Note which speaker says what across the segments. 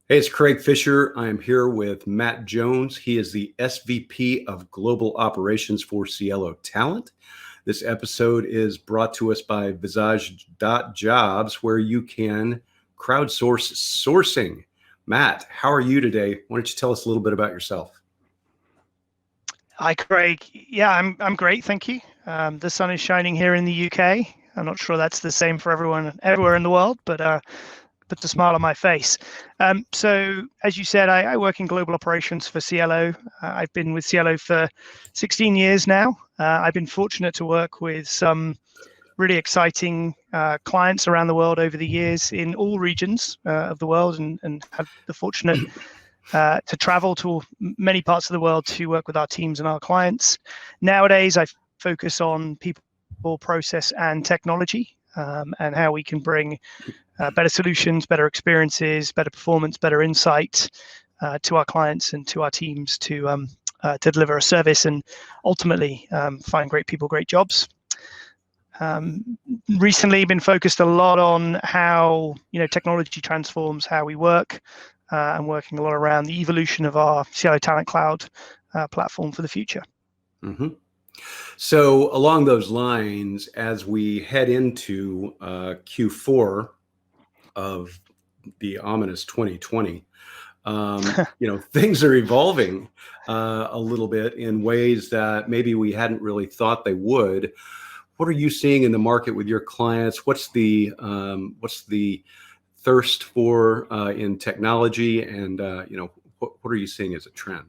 Speaker 1: Hey, it's Craig Fisher. I am here with Matt Jones. He is the SVP of Global Operations for Cielo Talent. This episode is brought to us by Visage.jobs, where you can crowdsource sourcing. Matt, how are you today? Why don't you tell us a little bit about yourself?
Speaker 2: Hi, Craig. Yeah, I'm great, thank you. The sun is shining here in the UK. I'm not sure that's the same for everyone everywhere in the world, but puts a smile on my face. So, as you said, I work in global operations for Cielo. I've been with Cielo for 16 years now. I've been fortunate to work with some really exciting clients around the world over the years in all regions of the world, and had the fortunate to travel to many parts of the world to work with our teams and our clients. Nowadays, I focus on people, process, and technology, and how we can bring better solutions, better experiences, better performance, better insight to our clients and to our teams to deliver a service and ultimately find great people, great jobs. Recently been focused a lot on how technology transforms how we work, and working a lot around the evolution of our Cielo Talent Cloud platform for the future.
Speaker 1: Mm-hmm. So along those lines, as we head into Q4 of the ominous 2020, things are evolving a little bit in ways that maybe we hadn't really thought they would. What are you seeing in the market with your clients? What's the thirst for in technology, and what are you seeing as a trend?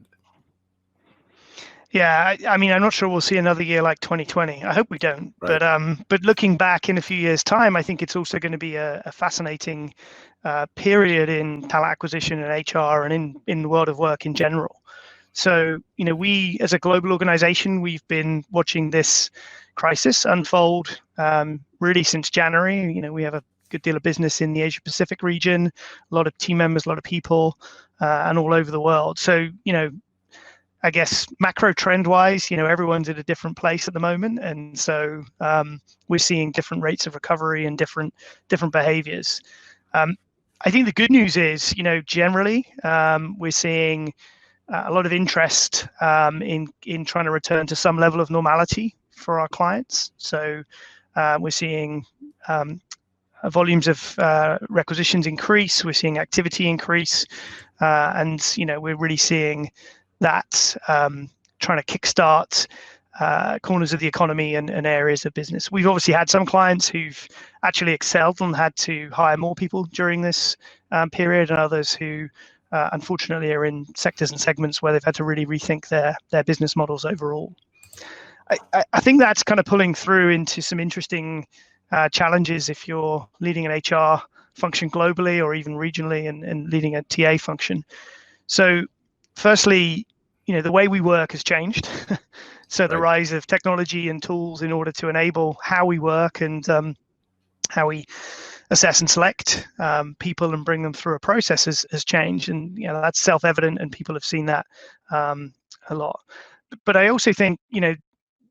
Speaker 2: Yeah, I mean, I'm not sure we'll see another year like 2020. I hope we don't.
Speaker 1: Right.
Speaker 2: But looking back in a few years' time, I think it's also going to be a fascinating period in talent acquisition and HR and in the world of work in general. So, we as a global organization, we've been watching this crisis unfold really since January. We have a good deal of business in the Asia Pacific region, a lot of team members, a lot of people, and all over the world. So, I guess macro trend wise, everyone's at a different place at the moment, and so we're seeing different rates of recovery and different behaviors. I think the good news is, generally we're seeing a lot of interest in trying to return to some level of normality for our clients. So we're seeing volumes of requisitions increase. We're seeing activity increase, and we're really seeing that trying to kickstart corners of the economy and areas of business. We've obviously had some clients who've actually excelled and had to hire more people during this period, and others who unfortunately are in sectors and segments where they've had to really rethink their business models overall. I think that's kind of pulling through into some interesting challenges if you're leading an HR function globally or even regionally and leading a TA function. So firstly, the way we work has changed. So the rise of technology and tools in order to enable how we work and how we assess and select people and bring them through a process has changed. And that's self-evident, and people have seen that a lot. But I also think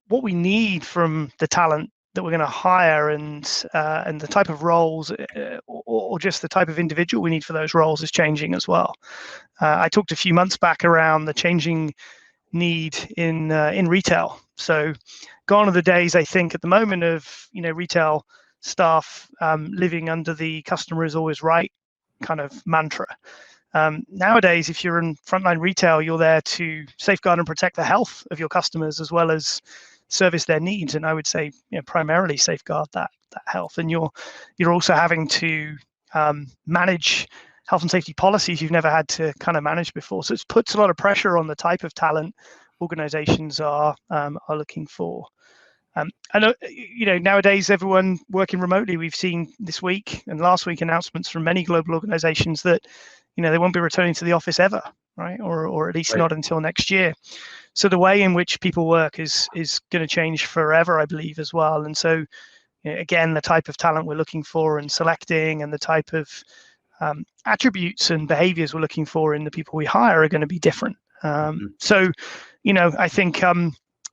Speaker 2: what we need from the talent that we're going to hire and the type of roles or just the type of individual we need for those roles is changing as well. I talked a few months back around the changing need in retail. So gone are the days, I think, at the moment of retail staff living under the customer is always right kind of mantra. Nowadays, if you're in frontline retail, you're there to safeguard and protect the health of your customers as well as service their needs, and I would say primarily safeguard that health. And you're also having to manage health and safety policies you've never had to kind of manage before. So it puts a lot of pressure on the type of talent organizations are looking for. I know nowadays everyone working remotely. We've seen this week and last week announcements from many global organizations that they won't be returning to the office ever, right? Or at least not until next year. So the way in which people work is going to change forever, I believe, as well. And so, again, the type of talent we're looking for and selecting, and the type of attributes and behaviors we're looking for in the people we hire are going to be different. So, I think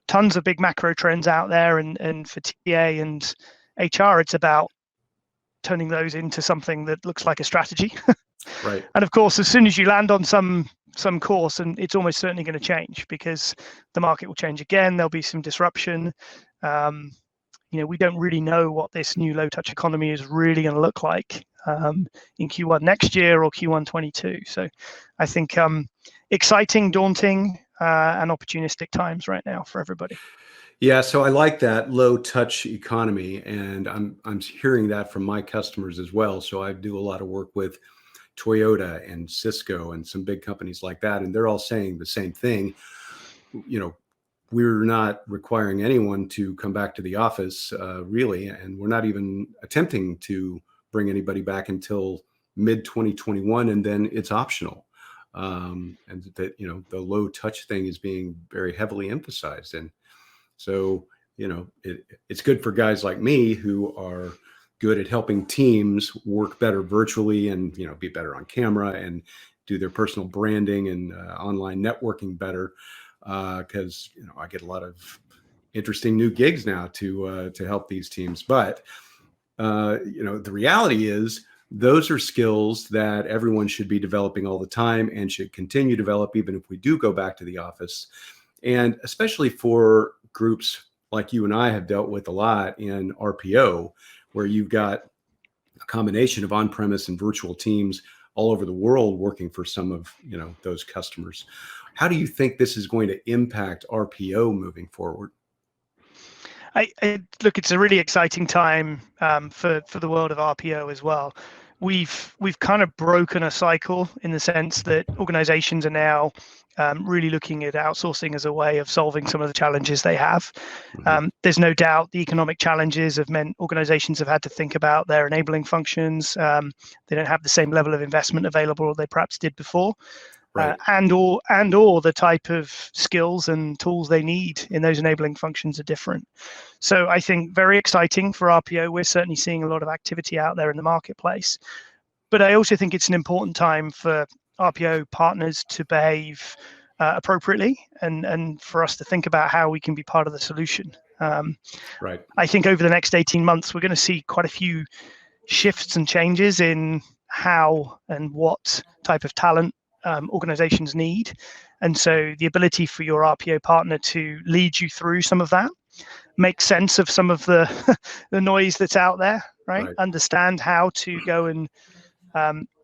Speaker 2: tons of big macro trends out there, and for TA and HR, it's about turning those into something that looks like a strategy.
Speaker 1: Right.
Speaker 2: And of course, as soon as you land on some course, and it's almost certainly going to change because the market will change again. There'll be some disruption. We don't really know what this new low touch economy is really going to look like in Q1 next year or Q1 22. So I think exciting, daunting, and opportunistic times right now for everybody.
Speaker 1: Yeah, so I like that low touch economy, and I'm hearing that from my customers as well. So I do a lot of work with Toyota and Cisco and some big companies like that, and they're all saying the same thing. We're not requiring anyone to come back to the office, really, and we're not even attempting to bring anybody back until mid 2021, and then it's optional. And that the low touch thing is being very heavily emphasized, and so it's good for guys like me who are good at helping teams work better virtually and be better on camera and do their personal branding and online networking better, because I get a lot of interesting new gigs now to help these teams. But the reality is those are skills that everyone should be developing all the time and should continue to develop even if we do go back to the office, and especially for groups like you and I have dealt with a lot in RPO, where you've got a combination of on-premise and virtual teams all over the world working for some of those customers. How do you think this is going to impact RPO moving forward?
Speaker 2: I look, it's a really exciting time for the world of RPO as well. We've kind of broken a cycle in the sense that organizations are now really looking at outsourcing as a way of solving some of the challenges they have. There's no doubt the economic challenges have meant organizations have had to think about their enabling functions. They don't have the same level of investment available they perhaps did before.
Speaker 1: Right.
Speaker 2: And or the type of skills and tools they need in those enabling functions are different. So I think very exciting for RPO. We're certainly seeing a lot of activity out there in the marketplace. But I also think it's an important time for RPO partners to behave appropriately and for us to think about how we can be part of the solution.
Speaker 1: Right.
Speaker 2: I think over the next 18 months, we're going to see quite a few shifts and changes in how and what type of talent organizations need. And so the ability for your RPO partner to lead you through some of that, make sense of some of the the noise that's out there, right? Understand how to go and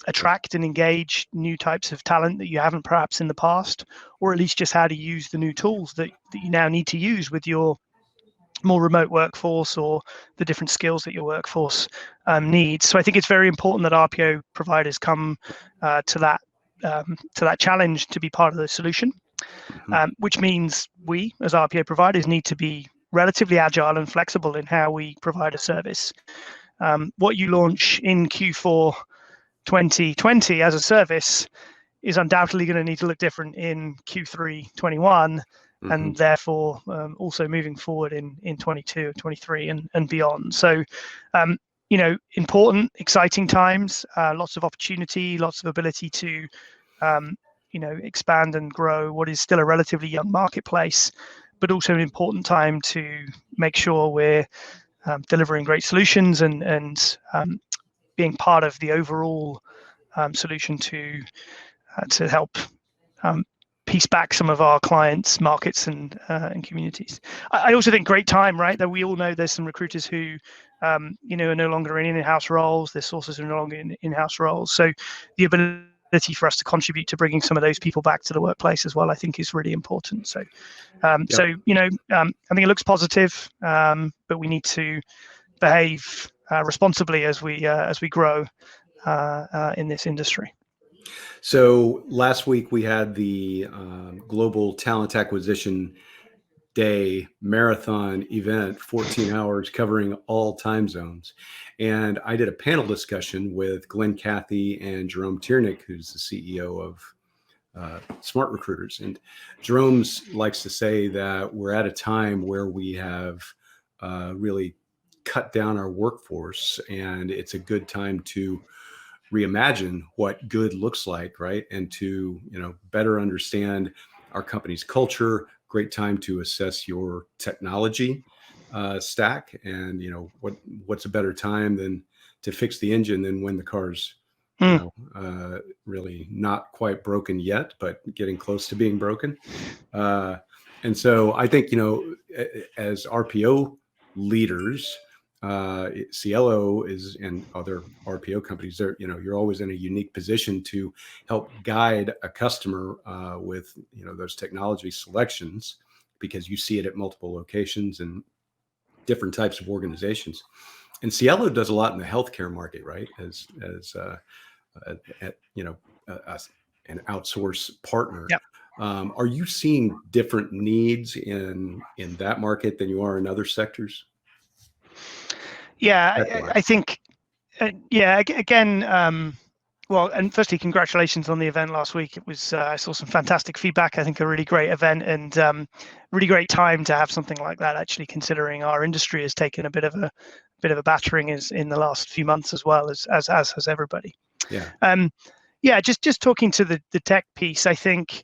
Speaker 2: attract and engage new types of talent that you haven't perhaps in the past, or at least just how to use the new tools that you now need to use with your more remote workforce or the different skills that your workforce needs. So I think it's very important that RPO providers come to that challenge to be part of the solution, which means we as RPO providers need to be relatively agile and flexible in how we provide a service. What you launch in Q4 2020 as a service is undoubtedly going to need to look different in Q3 21. And therefore also moving forward in 22, 23 and beyond. So, important, exciting times, lots of opportunity, lots of ability to, expand and grow what is still a relatively young marketplace, but also an important time to make sure we're delivering great solutions and being part of the overall solution to help piece back some of our clients' markets and communities. I also think great time, right? That we all know there's some recruiters who, are no longer in in-house roles. Their sources are no longer in in-house roles. So the ability for us to contribute to bringing some of those people back to the workplace as well, I think, is really important. So, I think it looks positive, but we need to behave responsibly as we grow in this industry.
Speaker 1: So last week we had the Global Talent Acquisition Day marathon event, 14 hours covering all time zones. And I did a panel discussion with Glenn Cathy and Jerome Tiernick, who's the CEO of Smart Recruiters. And Jerome likes to say that we're at a time where we have really cut down our workforce, and it's a good time to reimagine what good looks like, right? And to, better understand our company's culture. Great time to assess your technology stack. And, what's a better time than to fix the engine than when the car's really not quite broken yet, but getting close to being broken. And so I think, as RPO leaders, Cielo is, and other RPO companies, you're always in a unique position to help guide a customer with, those technology selections, because you see it at multiple locations and different types of organizations. And Cielo does a lot in the healthcare market, right? As an outsource partner.
Speaker 2: Yep.
Speaker 1: Are you seeing different needs in that market than you are in other sectors?
Speaker 2: Yeah, I think, again, well, and firstly, congratulations on the event last week. It was, I saw some fantastic feedback. I think a really great event, and really great time to have something like that, actually, considering our industry has taken a bit of a battering in the last few months, as well as has everybody.
Speaker 1: Yeah.
Speaker 2: Just talking to the tech piece, I think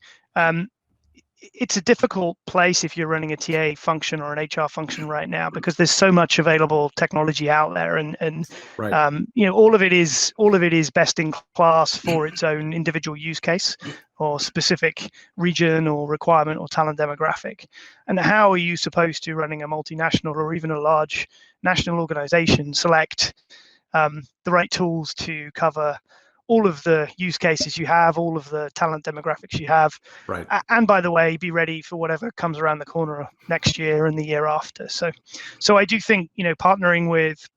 Speaker 2: it's a difficult place if you're running a TA function or an HR function right now, because there's so much available technology out there, and
Speaker 1: Right.
Speaker 2: all of it is best in class for its own individual use case or specific region or requirement or talent demographic. And how are you supposed to, running a multinational or even a large national organization, select the right tools to cover all of the use cases you have, all of the talent demographics you have,
Speaker 1: right,
Speaker 2: and by the way, be ready for whatever comes around the corner next year and the year after. So I do think, partnering with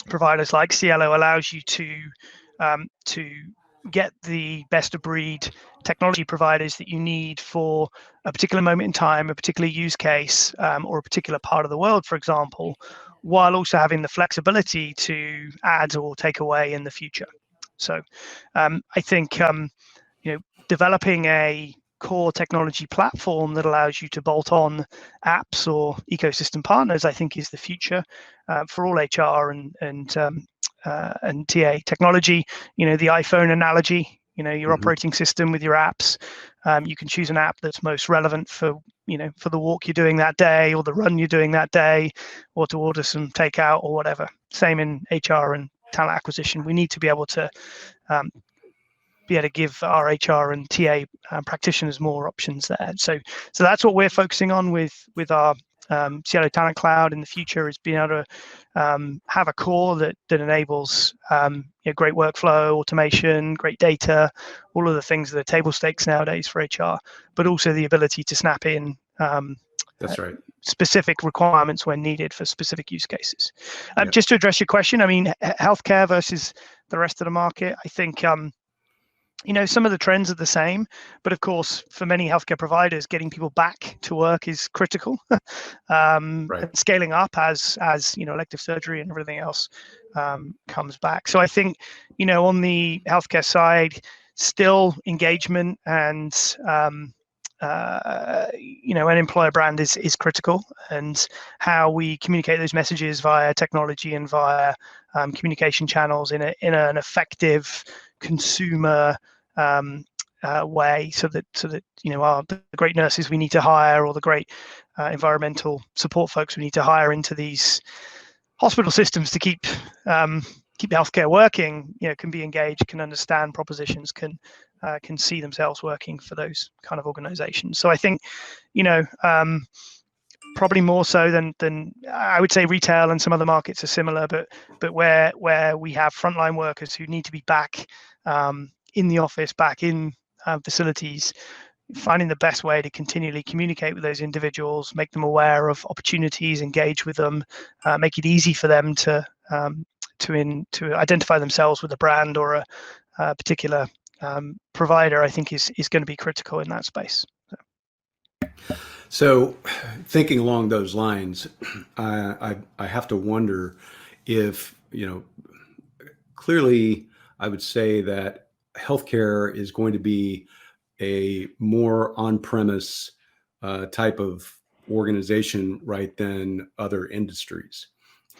Speaker 2: providers like Cielo allows you to get the best of breed technology providers that you need for a particular moment in time, a particular use case, or a particular part of the world, for example, while also having the flexibility to add or take away in the future. So I think developing a core technology platform that allows you to bolt on apps or ecosystem partners, I think, is the future for all HR and TA technology. The iPhone analogy, your operating system with your apps. You can choose an app that's most relevant for the walk you're doing that day, or the run you're doing that day, or to order some takeout or whatever. Same in HR and talent acquisition. We need to be able to give our HR and TA practitioners more options there. So that's what we're focusing on with our Cielo Talent Cloud in the future, is being able to have a core that enables great workflow, automation, great data, all of the things that are table stakes nowadays for HR, but also the ability to snap in
Speaker 1: that's right,
Speaker 2: specific requirements when needed for specific use cases.
Speaker 1: Yeah.
Speaker 2: Just to address your question, I mean, healthcare versus the rest of the market, I think some of the trends are the same, but of course, for many healthcare providers, getting people back to work is critical. And scaling up as elective surgery and everything else comes back. So I think on the healthcare side, still engagement and an employer brand is critical, and how we communicate those messages via technology and via communication channels in an effective consumer way, so that the great nurses we need to hire, or the great environmental support folks we need to hire into these hospital systems to keep healthcare working, can be engaged, can understand propositions, can see themselves working for those kind of organizations. So I think probably more so than I would say retail and some other markets are similar, but where we have frontline workers who need to be back in the office, back in facilities, finding the best way to continually communicate with those individuals, make them aware of opportunities, engage with them, make it easy for them to identify themselves with a brand or a particular provider, I think is going to be critical in that space.
Speaker 1: So thinking along those lines, I have to wonder if, clearly I would say that healthcare is going to be a more on-premise type of organization, right, than other industries.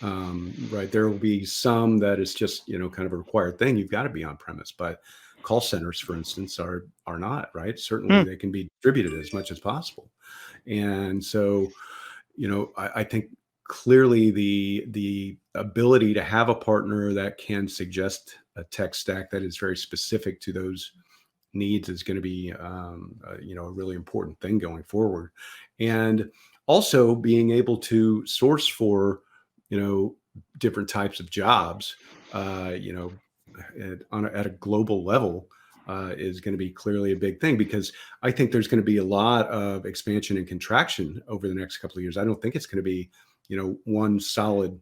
Speaker 1: Right. There will be some that is just, kind of a required thing. You've got to be on premise, but call centers, for instance, are not, right. Certainly they can be distributed as much as possible. And so, I think clearly the ability to have a partner that can suggest a tech stack that is very specific to those needs is going to be a really important thing going forward. And also being able to source for different types of jobs at a global level is going to be clearly a big thing, because I think there's going to be a lot of expansion and contraction over the next couple of years. I don't think it's going to be one solid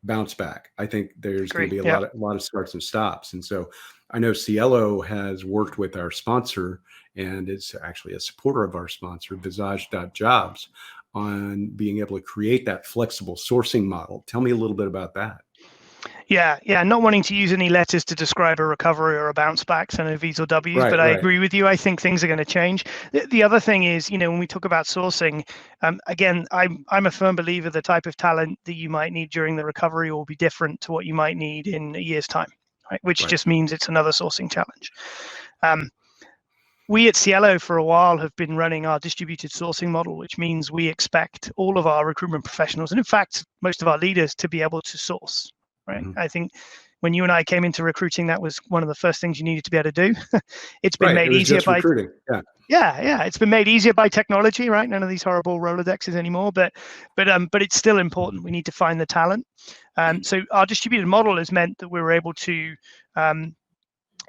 Speaker 1: bounce back. I think there's going to be a lot of starts and stops. And so I know Cielo has worked with our sponsor, and it's actually a supporter of our sponsor, Visage.jobs, on being able to create that flexible sourcing model. Tell me a little bit about that.
Speaker 2: Yeah. Not wanting to use any letters to describe a recovery or a bounce back, so no V's or W's, but I agree with you. I think things are going to change. The other thing is, when we talk about sourcing, again, I'm a firm believer the type of talent that you might need during the recovery will be different to what you might need in a year's time, right? Which just means it's another sourcing challenge. We at Cielo for a while have been running our distributed sourcing model, which means we expect all of our recruitment professionals, and in fact, most of our leaders, to be able to source. Right. Mm-hmm. I think when you and I came into recruiting, that was one of the first things you needed to be able to do. It's been made easier by
Speaker 1: recruiting.
Speaker 2: Yeah. It's been made easier by technology, right? None of these horrible Rolodexes anymore, but it's still important. We need to find the talent. So our distributed model has meant that we were able to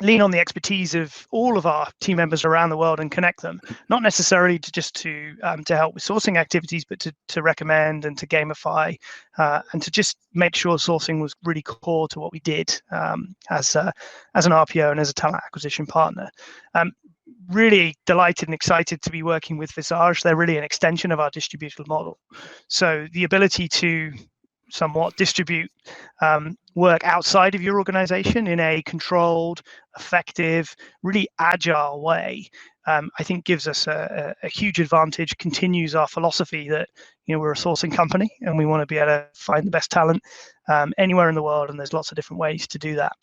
Speaker 2: lean on the expertise of all of our team members around the world and connect them, not necessarily to help with sourcing activities, but to recommend and to gamify and to just make sure sourcing was really core to what we did as an RPO and as a talent acquisition partner. Really delighted and excited to be working with Visage. They're really an extension of our distributed model. So the ability to somewhat distribute work outside of your organization in a controlled, effective, really agile way, I think gives us a huge advantage, continues our philosophy that we're a sourcing company and we want to be able to find the best talent anywhere in the world, and there's lots of different ways to do that.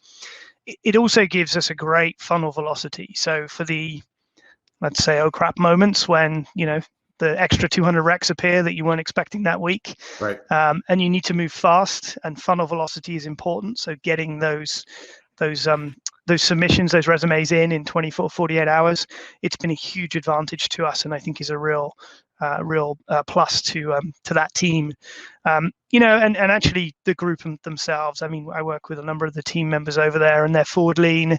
Speaker 2: It also gives us a great funnel velocity. So for the, let's say, oh crap moments when the extra 200 recs appear that you weren't expecting that week.
Speaker 1: Right.
Speaker 2: And you need to move fast, and funnel velocity is important. So getting those submissions, those resumes in 24, 48 hours, it's been a huge advantage to us, and I think is a real plus to that team. And actually the group themselves. I mean, I work with a number of the team members over there, and they're forward lean,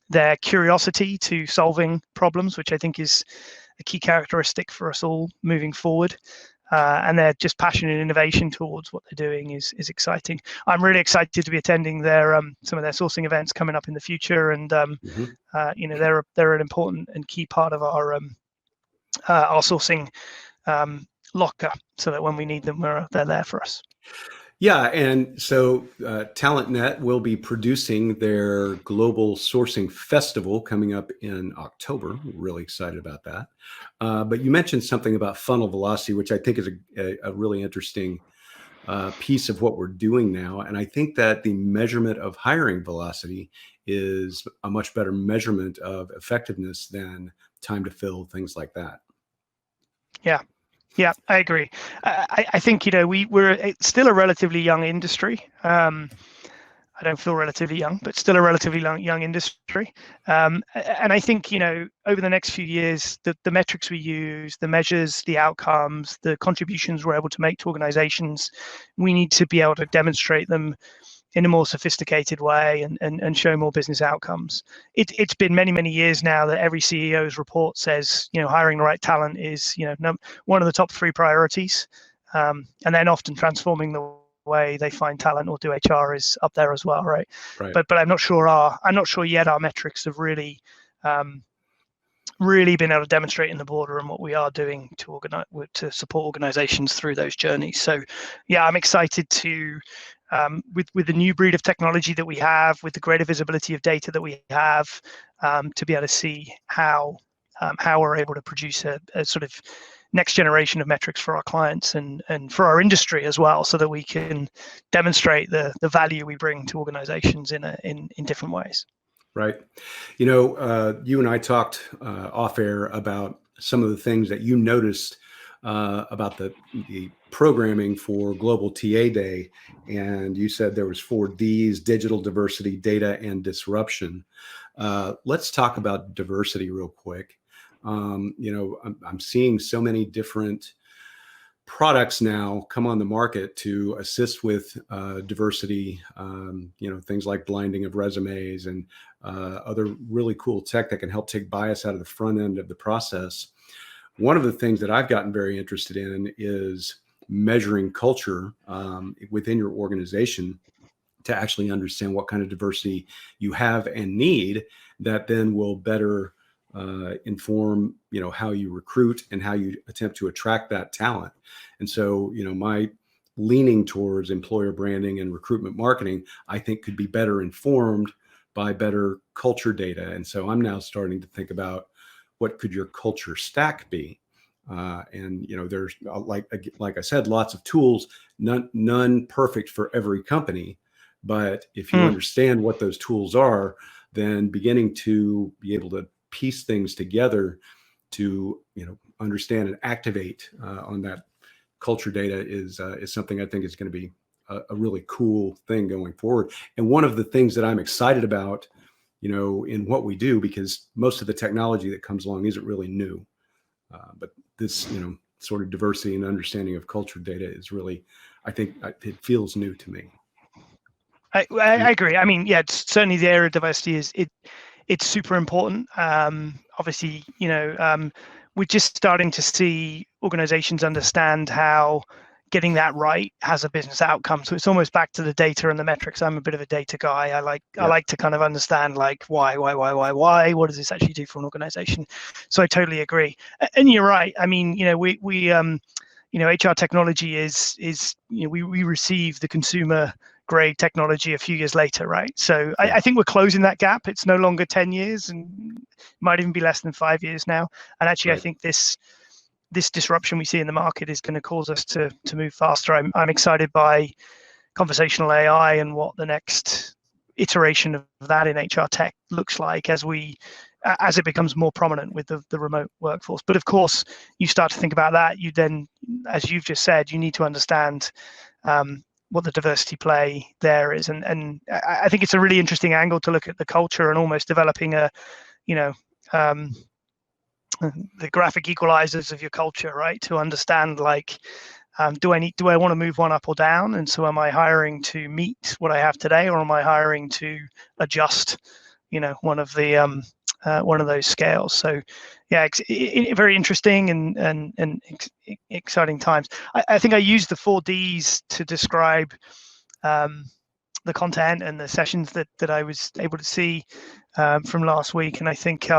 Speaker 2: their curiosity to solving problems, which I think is a key characteristic for us all moving forward, and they're just passionate innovation towards what they're doing is exciting. I'm really excited to be attending their some of their sourcing events coming up in the future, and they're an important and key part of our sourcing locker, so that when we need them, they're there for us.
Speaker 1: Yeah, and so TalentNet will be producing their Global Sourcing Festival coming up in October. We're really excited about that. But you mentioned something about funnel velocity, which I think is a really interesting piece of what we're doing now. And I think that the measurement of hiring velocity is a much better measurement of effectiveness than time to fill, things like that.
Speaker 2: Yeah, I agree. I think we're still a relatively young industry. I don't feel relatively young, but still a relatively young industry. And I think over the next few years, the metrics we use, the measures, the outcomes, the contributions we're able to make to organizations, we need to be able to demonstrate them in a more sophisticated way and show more business outcomes. It's been many years now that every CEO's report says hiring the right talent is one of the top 3 priorities, and then often transforming the way they find talent or do HR is up there as well, right? But I'm not sure yet our metrics have really been able to demonstrate in the border and what we are doing to support organizations through those journeys. So yeah, I'm excited to with the new breed of technology that we have, with the greater visibility of data that we have, to be able to see how we're able to produce a sort of next generation of metrics for our clients and for our industry as well, so that we can demonstrate the value we bring to organizations in different ways.
Speaker 1: Right. You and I talked off air about some of the things that you noticed about the programming for Global TA Day, and you said there was 4 Ds: digital, diversity, data, and disruption. Let's talk about diversity real quick. I'm seeing so many different products now come on the market to assist with diversity, things like blinding of resumes and other really cool tech that can help take bias out of the front end of the process. One of the things that I've gotten very interested in is measuring culture within your organization to actually understand what kind of diversity you have and need, that then will better inform, how you recruit and how you attempt to attract that talent. And so, my leaning towards employer branding and recruitment marketing, I think, could be better informed by better culture data. And so I'm now starting to think about, what could your culture stack be? And there's like I said, lots of tools, none perfect for every company. But if you understand what those tools are, then beginning to be able to piece things together to understand and activate on that culture data is something I think is going to be a really cool thing going forward. And one of the things that I'm excited about, in what we do, because most of the technology that comes along isn't really new, but this sort of diversity and understanding of culture data is really, I think, it feels new to me.
Speaker 2: I agree. I mean, yeah, it's certainly the area of diversity it's super important. Obviously, we're just starting to see organizations understand how getting that right has a business outcome. So it's almost back to the data and the metrics. I'm a bit of a data guy. I like to kind of understand, like, why, what does this actually do for an organization? So I totally agree. And you're right. I mean, we HR technology is we receive the consumer grade technology a few years later, right? So I think we're closing that gap. It's no longer 10 years and might even be less than 5 years now. And actually, right. I think this disruption we see in the market is going to cause us to move faster. I'm excited by conversational AI and what the next iteration of that in HR tech looks like as it becomes more prominent with the remote workforce. But of course, you start to think about that. You then, as you've just said, you need to understand what the diversity play there is. And I think it's a really interesting angle to look at the culture and almost developing the graphic equalizers of your culture, right? To understand, like, do I want to move one up or down? And so am I hiring to meet what I have today, or am I hiring to adjust, one of those scales? So yeah, very interesting and exciting times. I think I used the 4Ds to describe the content and the sessions that I was able to see from last week. And I think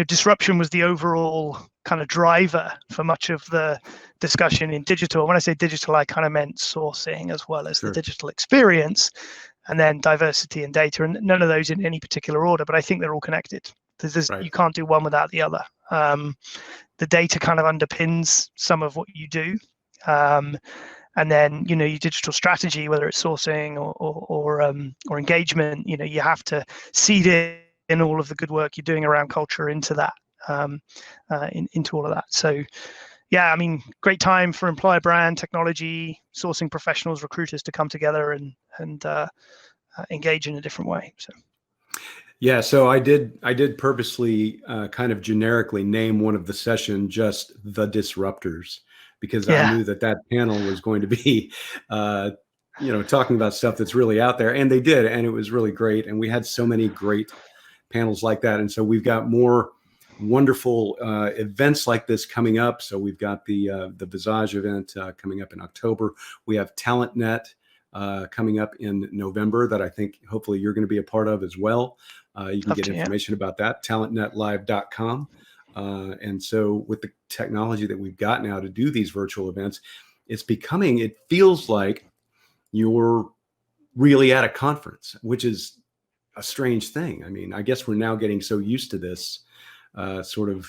Speaker 2: disruption was the overall kind of driver for much of the discussion in digital. When I say digital, I kind of meant sourcing as well as the digital experience, and then diversity and data, and none of those in any particular order, but I think they're all connected. You can't do one without the other. The data kind of underpins some of what you do. And then, your digital strategy, whether it's sourcing or engagement, you have to seed in all of the good work you're doing around culture into that, into all of that. So, yeah, I mean, great time for employer brand, technology, sourcing professionals, recruiters to come together and engage in a different way. So.
Speaker 1: Yeah, so I did purposely kind of generically name one of the session just the disruptors, because I knew that panel was going to be, talking about stuff that's really out there, and they did, and it was really great. And we had so many great panels like that, and so we've got more wonderful events like this coming up. So we've got the Visage event coming up in October. We have TalentNet coming up in November that I think hopefully you're going to be a part of as well. You can get information about that, talentnetlive.com. And so with the technology that we've got now to do these virtual events, it feels like you're really at a conference, which is a strange thing. I mean, I guess we're now getting so used to this sort of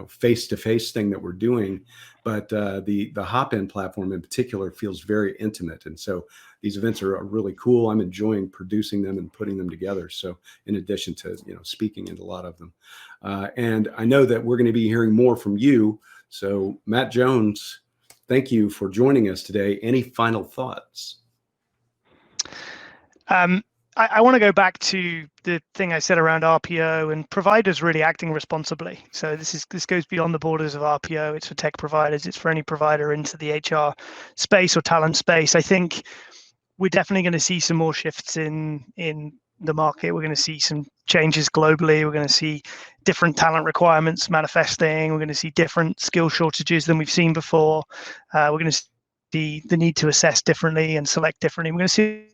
Speaker 1: face-to-face thing that we're doing, but the Hopin platform in particular feels very intimate, and so these events are really cool. I'm enjoying producing them and putting them together. So in addition to speaking at a lot of them, and I know that we're going to be hearing more from you. So Matt Jones, thank you for joining us today. Any final thoughts?
Speaker 2: I want to go back to the thing I said around RPO and providers really acting responsibly. So this goes beyond the borders of RPO. It's for tech providers. It's for any provider into the HR space or talent space. I think we're definitely going to see some more shifts in the market. We're going to see some changes globally. We're going to see different talent requirements manifesting. We're going to see different skill shortages than we've seen before. We're going to see the need to assess differently and select differently. We're going to see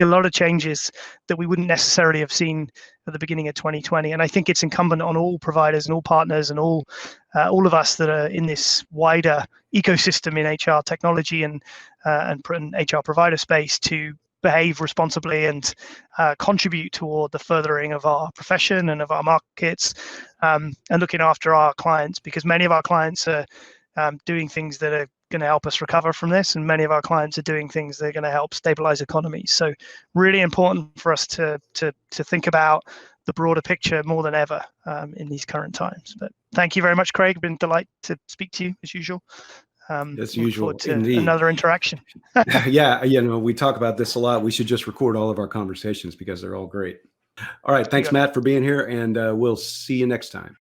Speaker 2: a lot of changes that we wouldn't necessarily have seen at the beginning of 2020. And I think it's incumbent on all providers and all partners and all of us that are in this wider ecosystem in HR technology and HR provider space to behave responsibly and contribute toward the furthering of our profession and of our markets, and looking after our clients, because many of our clients are doing things that are going to help us recover from this, and many of our clients are doing things that are going to help stabilize economies. So really important for us to think about the broader picture more than ever in these current times. But thank you very much, Craig. Been delighted to speak to you as usual.
Speaker 1: As usual,
Speaker 2: to
Speaker 1: indeed.
Speaker 2: Another interaction.
Speaker 1: Yeah, we talk about this a lot. We should just record all of our conversations because they're all great. All right, thanks, Matt, for being here, and we'll see you next time.